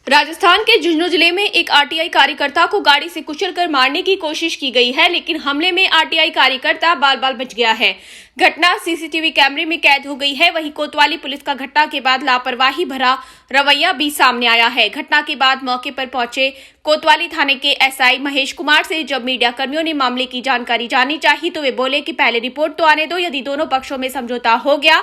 राजस्थान के झुंझुनू जिले में एक आरटीआई कार्यकर्ता को गाड़ी से कुचलकर मारने की कोशिश की गई है, लेकिन हमले में आरटीआई कार्यकर्ता बाल बाल बच गया है। घटना सीसीटीवी कैमरे में कैद हो गई है। वहीं कोतवाली पुलिस का घटना के बाद लापरवाही भरा रवैया भी सामने आया है। घटना के बाद मौके पर पहुंचे कोतवाली थाने के एसआई महेश कुमार से जब मीडिया कर्मियों ने मामले की जानकारी जानी चाही तो वे बोले कि पहले रिपोर्ट तो आने दो, यदि दोनों पक्षों में समझौता हो गया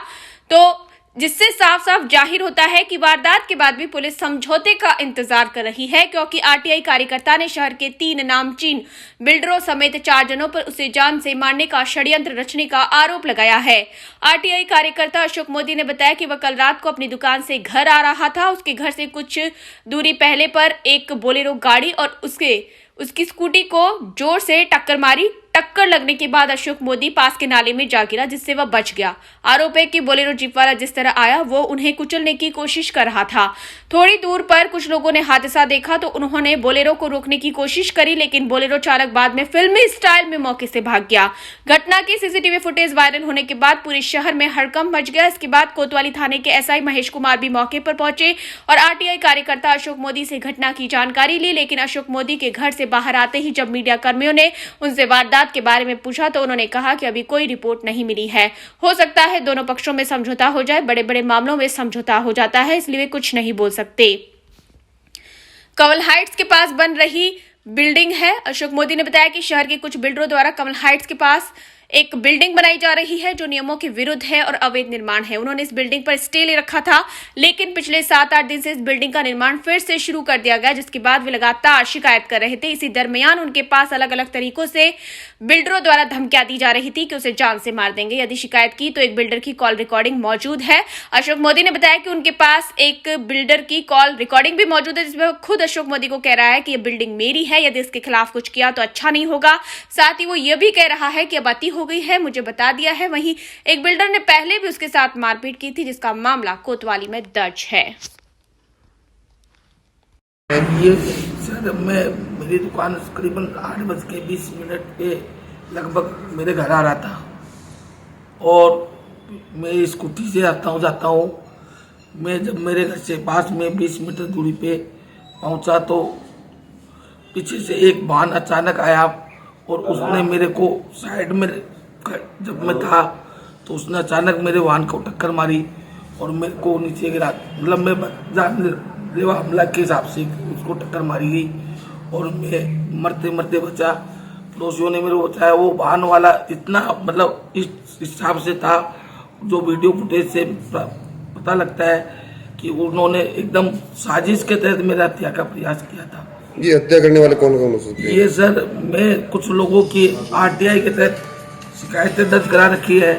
तो जिससे साफ साफ जाहिर होता है कि वारदात के बाद भी पुलिस समझौते का इंतजार कर रही है, क्योंकि आरटीआई कार्यकर्ता ने शहर के 3 नामचीन बिल्डरों समेत 4 जनों पर उसे जान से मारने का षड्यंत्र रचने का आरोप लगाया है। आरटीआई कार्यकर्ता अशोक मोदी ने बताया कि वह कल रात को अपनी दुकान से घर आ रहा था। उसके घर से कुछ दूरी पहले पर एक बोलेरो गाड़ी और उसकी स्कूटी को जोर से टक्कर मारी। टक्कर लगने के बाद अशोक मोदी पास के नाले में जा गिरा, जिससे वह बच गया। आरोप है कि बोलेरो जीप वाला जिस तरह आया वो उन्हें कुचलने की कोशिश कर रहा था। थोड़ी दूर पर कुछ लोगों ने हादसा देखा तो उन्होंने बोलेरो को रोकने की कोशिश करी, लेकिन बोलेरो चालक बाद में फिल्मी स्टाइल में मौके से भाग गया। घटना की सीसीटीवी फुटेज वायरल होने के बाद पूरे शहर में हड़कंप मच गया। इसके बाद कोतवाली थाने के एसआई महेश कुमार भी मौके पर पहुंचे और आरटीआई कार्यकर्ता अशोक मोदी से घटना की जानकारी ली, लेकिन अशोक मोदी के घर से बाहर आते ही जब मीडिया कर्मियों ने उनसे वारदात के बारे में पूछा तो उन्होंने कहा कि अभी कोई रिपोर्ट नहीं मिली है। हो सकता है दोनों पक्षों में समझौता हो जाए। बड़े बड़े मामलों में समझौता हो जाता है, इसलिए वे कुछ नहीं बोल सकते। कमल हाइट्स के पास बन रही बिल्डिंग है। अशोक मोदी ने बताया कि शहर के कुछ बिल्डरों द्वारा कमल हाइट्स के पास एक बिल्डिंग बनाई जा रही है जो नियमों के विरुद्ध है और अवैध निर्माण है। उन्होंने इस बिल्डिंग पर स्टे ले रखा था, लेकिन पिछले 7-8 दिन से इस बिल्डिंग का निर्माण फिर से शुरू कर दिया गया, जिसके बाद वे लगातार शिकायत कर रहे थे। इसी दरमियान उनके पास अलग अलग तरीकों से बिल्डरों द्वारा धमकियां दी जा रही थी कि उसे जान से मार देंगे यदि शिकायत की। तो एक बिल्डर की कॉल रिकॉर्डिंग मौजूद है। अशोक मोदी ने बताया कि उनके पास एक बिल्डर की कॉल रिकॉर्डिंग भी मौजूद है, जिसमें खुद अशोक मोदी को कह रहा है कि यह बिल्डिंग मेरी है, यदि इसके खिलाफ कुछ किया तो अच्छा नहीं होगा। साथ ही वो यह भी कह रहा है कि अब अति हो गई है, मुझे बता दिया है। वहीं एक बिल्डर ने पहले भी उसके साथ मारपीट की थी, जिसका मामला कोतवाली में दर्ज है। ये सर मेरी दुकान करीबन 8:20 पे लगभग मेरे घर आ रहा था और मैं स्कूटी से जाता हूँ। मैं जब मेरे घर से पास में 20 मीटर दूरी पे पहुँचा तो पीछे से एक वाहन अचानक आया और उसने मेरे को साइड में, जब मैं था तो उसने अचानक मेरे वाहन को टक्कर मारी और मेरे को नीचे गिरा। मतलब मैं जानलेवा हमला के हिसाब से उसको टक्कर मारी गई और मैं मरते मरते बचा। पड़ोसियों ने मेरे को बचाया। वो वाहन वाला इतना मतलब इस हिसाब से था, जो वीडियो फुटेज से पता लगता है कि उन्होंने एकदम साजिश के तहत मेरा हत्या का प्रयास किया था। ये हत्या करने वाले कौन कौन हो सकते हैं? ये सर मैं कुछ लोगों की आरटीआई के तहत शिकायतें दर्ज करा रखी है,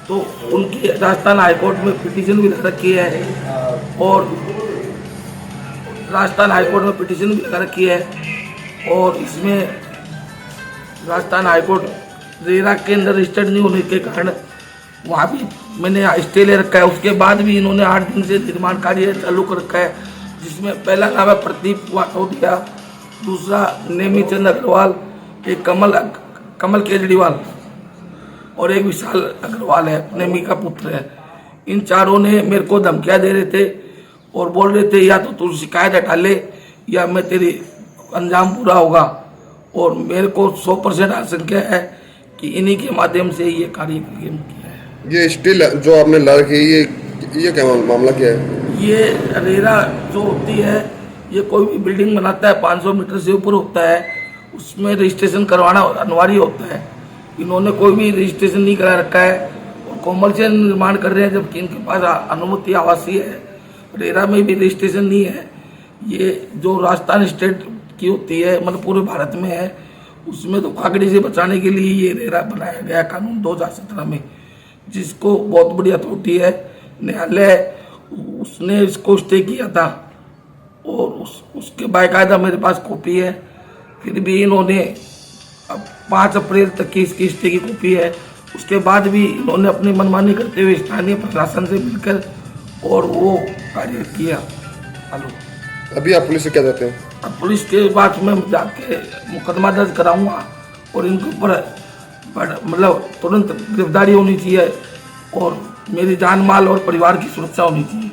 तो उनकी राजस्थान हाईकोर्ट में पिटीशन भी लगा रखी है और राजस्थान हाईकोर्ट में पिटीशन भी लगा रखी है और इसमें राजस्थान हाईकोर्ट रेरा के अंदर रजिस्टर्ड नहीं होने के कारण वहाँ भी मैंने स्टे ले रखा है। उसके बाद भी इन्होंने 8 दिन से निर्माण कार्य चालू कर रखा है, जिसमें पहला नाम है प्रदीप वाटोदिया, दूसरा नेमीचंद अग्रवाल, एक कमल केजरीवाल और एक विशाल अग्रवाल है, नेमी का पुत्र है। इन चारों ने मेरे को धमकियां दे रहे थे और बोल रहे थे या तो तू शिकायत हटा ले या मैं तेरी अंजाम पूरा होगा। और मेरे को 100% आशंका है कि इन्हीं के माध्यम से ये कार्य किया है। ये स्टिल जो आपने ला रखी है, ये क्या मामला क्या है? ये रेरा जो होती है, ये कोई भी बिल्डिंग बनाता है 500 मीटर से ऊपर होता है, उसमें रजिस्ट्रेशन करवाना अनिवार्य होता है। इन्होंने कोई भी रजिस्ट्रेशन नहीं करा रखा है और कॉमर्शियल निर्माण कर रहे हैं, जबकि इनके पास अनुमति आवासीय है। रेरा में भी रजिस्ट्रेशन नहीं है। ये जो राजस्थान स्टेट की होती है, मतलब पूरे भारत में है, उसमें धोखाधड़ी से बचाने के लिए ये रेरा बनाया गया कानून 2017 में, जिसको बहुत बड़ी अथॉरिटी है न्यायालय, उसने इसको स्टे किया था और उसके बाकायदा मेरे पास कॉपी है। फिर भी इन्होंने अब 5 अप्रैल तक की इसकी स्टे की कॉपी है, उसके बाद भी इन्होंने अपनी मनमानी करते हुए स्थानीय प्रशासन से मिलकर और वो कार्य किया। हेलो, अभी आप पुलिस से क्या चाहते हैं? अब पुलिस के बाद मैं जाके मुकदमा दर्ज कराऊंगा और इनके ऊपर मतलब तुरंत गिरफ्तारी होनी चाहिए और मेरी जान माल और परिवार की सुरक्षा होनी चाहिए।